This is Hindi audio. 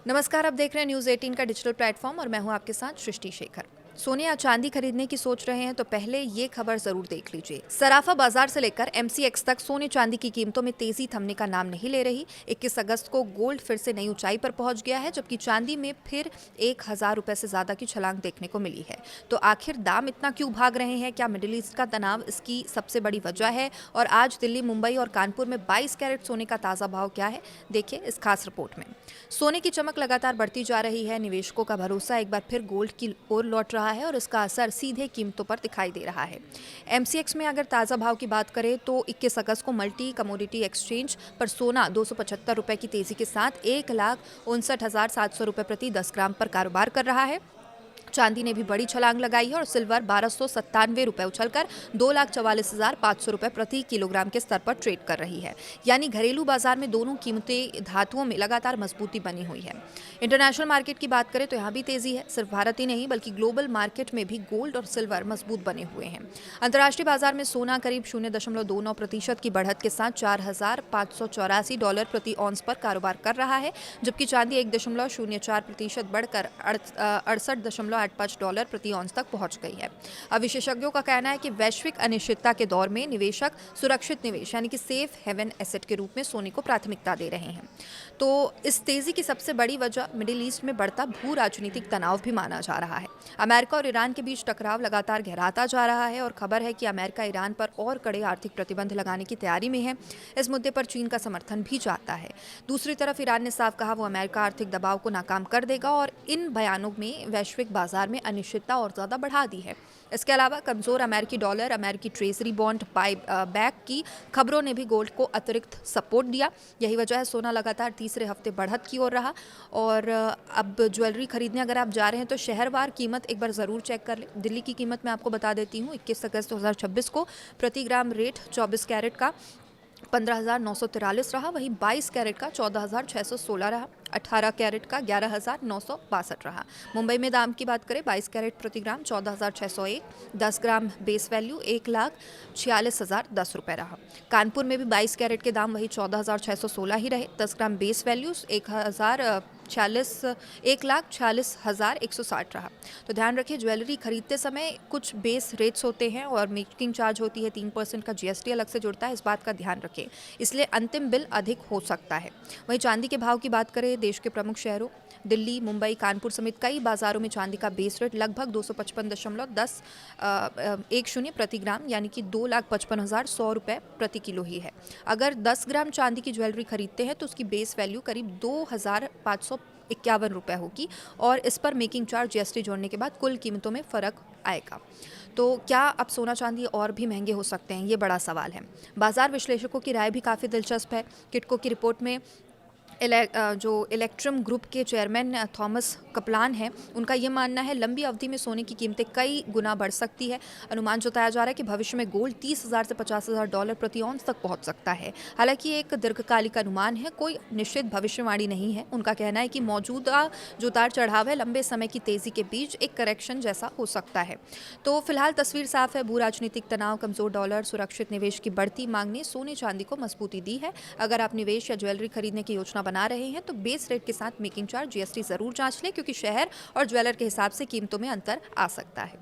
नमस्कार, आप देख रहे हैं न्यूज़ 18 का डिजिटल प्लेटफॉर्म और मैं हूं आपके साथ सृष्टि शेखर। सोने या चांदी खरीदने की सोच रहे हैं तो पहले ये खबर जरूर देख लीजिए। सराफा बाजार से लेकर एमसीएक्स तक सोने चांदी की कीमतों में तेजी थमने का नाम नहीं ले रही। 21 अगस्त को गोल्ड फिर से नई ऊंचाई पर पहुंच गया है, जबकि चांदी में फिर 1,000 रुपए से ज्यादा की छलांग देखने को मिली है। तो आखिर दाम इतना क्यों भाग रहे हैं? क्या मिडिल ईस्ट का तनाव इसकी सबसे बड़ी वजह है? और आज दिल्ली, मुंबई और कानपुर में 22 कैरेट सोने का ताजा भाव क्या है, देखिए इस खास रिपोर्ट में। सोने की चमक लगातार बढ़ती जा रही है। निवेशकों का भरोसा एक बार फिर गोल्ड की ओर लौट रहा है और इसका असर सीधे कीमतों पर दिखाई दे रहा है। एमसीएक्स में अगर ताज़ा भाव की बात करें तो 21 अगस्त को मल्टी कमोडिटी एक्सचेंज पर सोना 275 रुपए की तेजी के साथ 1,59,700 रुपए प्रति 10 ग्राम पर कारोबार कर रहा है। चांदी ने भी बड़ी छलांग लगाई है और सिल्वर 1,297 रुपए उछलकर 2,44,500 रुपए प्रति किलोग्राम के स्तर पर ट्रेड कर रही है। यानी घरेलू बाजार में दोनों कीमतें धातुओं में लगातार मजबूती बनी हुई है। इंटरनेशनल मार्केट की बात करें तो यहाँ भी तेजी है। सिर्फ भारत ही नहीं बल्कि ग्लोबल मार्केट में भी गोल्ड और सिल्वर मजबूत बने हुए हैं। अंतर्राष्ट्रीय बाजार में सोना करीब 0.29% की बढ़त के साथ $4,584 प्रति ऑन्स पर कारोबार कर रहा है, जबकि चांदी 1.04% बढ़कर $68.85 प्रति ऑन्स तक पहुंच गई है। अब विशेषज्ञों का कहना है कि वैश्विक अनिश्चितता के दौर में निवेशक सुरक्षित निवेश यानी कि सेफ हेवन एसेट के रूप में सोने को प्राथमिकता दे रहे हैं। तो इस तेजी की सबसे बड़ी वजह मिडिल ईस्ट में बढ़ता भू राजनीतिक तनाव भी माना जा रहा है। अमेरिका और ईरान के बीच टकराव लगातार गहराता जा रहा है और खबर है कि अमेरिका ईरान पर और कड़े आर्थिक प्रतिबंध लगाने की तैयारी में है। इस मुद्दे पर चीन का समर्थन भी चाहता है। दूसरी तरफ ईरान ने साफ कहा वो अमेरिका आर्थिक दबाव को नाकाम कर देगा और इन बयानों में वैश्विक बाजार में अनिश्चितता और ज्यादा बढ़ा दी है। इसके अलावा कमजोर अमेरिकी डॉलर, अमेरिकी ट्रेजरी बॉन्ड बाय बैक की खबरों ने भी गोल्ड को अतिरिक्त सपोर्ट दिया। यही वजह है सोना लगातार तीसरे हफ्ते बढ़त की ओर रहा। और अब ज्वेलरी खरीदने अगर आप जा रहे हैं तो शहरवार कीमत एक बार ज़रूर चेक कर लें। दिल्ली की कीमत मैं आपको बता देती हूँ। 21 अगस्त 2026 को प्रति ग्राम रेट 24 कैरेट का 15,943 रहा, वहीं 22 कैरेट का 14,616 रहा, 18 कैरेट का 11,962 रहा। मुंबई में दाम की बात करें 22 कैरेट प्रति ग्राम 14,601, 10 ग्राम बेस वैल्यू 1,46,010 रुपये रहा। कानपुर में भी 22 कैरेट के दाम वही 14,616 ही रहे, 10 ग्राम बेस वैल्यू 1,46,160 रहा। तो ध्यान रखिए, ज्वेलरी खरीदते समय कुछ बेस रेट्स होते हैं और मेकिंग चार्ज होती है, 3% का जीएसटी अलग से जुड़ता है, इस बात का ध्यान रखें, इसलिए अंतिम बिल अधिक हो सकता है। वहीं चांदी के भाव की बात करें देश के प्रमुख शहरों दिल्ली, मुंबई, कानपुर समेत कई बाजारों में चांदी का बेस रेट लगभग 255.10 प्रति ग्राम यानी कि 2,55,100 रुपये प्रति किलो ही है। अगर 10 ग्राम चांदी की ज्वेलरी खरीदते हैं तो उसकी बेस वैल्यू करीब 2,551 रुपये होगी और इस पर मेकिंग चार्ज जीएसटी जोड़ने के बाद कुल कीमतों में फ़र्क आएगा। तो क्या अब सोना चांदी और भी महंगे हो सकते हैं? ये बड़ा सवाल है। बाजार विश्लेषकों की राय भी काफ़ी दिलचस्प है। किटको की रिपोर्ट में जो इलेक्ट्रम ग्रुप के चेयरमैन थॉमस कपलान हैं, उनका ये मानना है लंबी अवधि में सोने की कीमतें कई गुना बढ़ सकती है। अनुमान जताया जा रहा है कि भविष्य में गोल्ड $30,000 से $50,000 प्रति ऑन्स तक पहुंच सकता है। हालांकि एक दीर्घकालिक अनुमान है, कोई निश्चित भविष्यवाणी नहीं है। उनका कहना है कि मौजूदा जो उतार चढ़ाव है लंबे समय की तेजी के बीच एक करेक्शन जैसा हो सकता है। तो फिलहाल तस्वीर साफ है, भू राजनीतिक तनाव, कमजोर डॉलर, सुरक्षित निवेश की बढ़ती मांग ने सोने चांदी को मजबूती दी है। अगर आप निवेश या ज्वेलरी खरीदने की योजना बना रहे हैं तो बेस रेट के साथ मेकिंग चार्ज जीएसटी जरूर जांच लें, क्योंकि शहर और ज्वेलर के हिसाब से कीमतों में अंतर आ सकता है।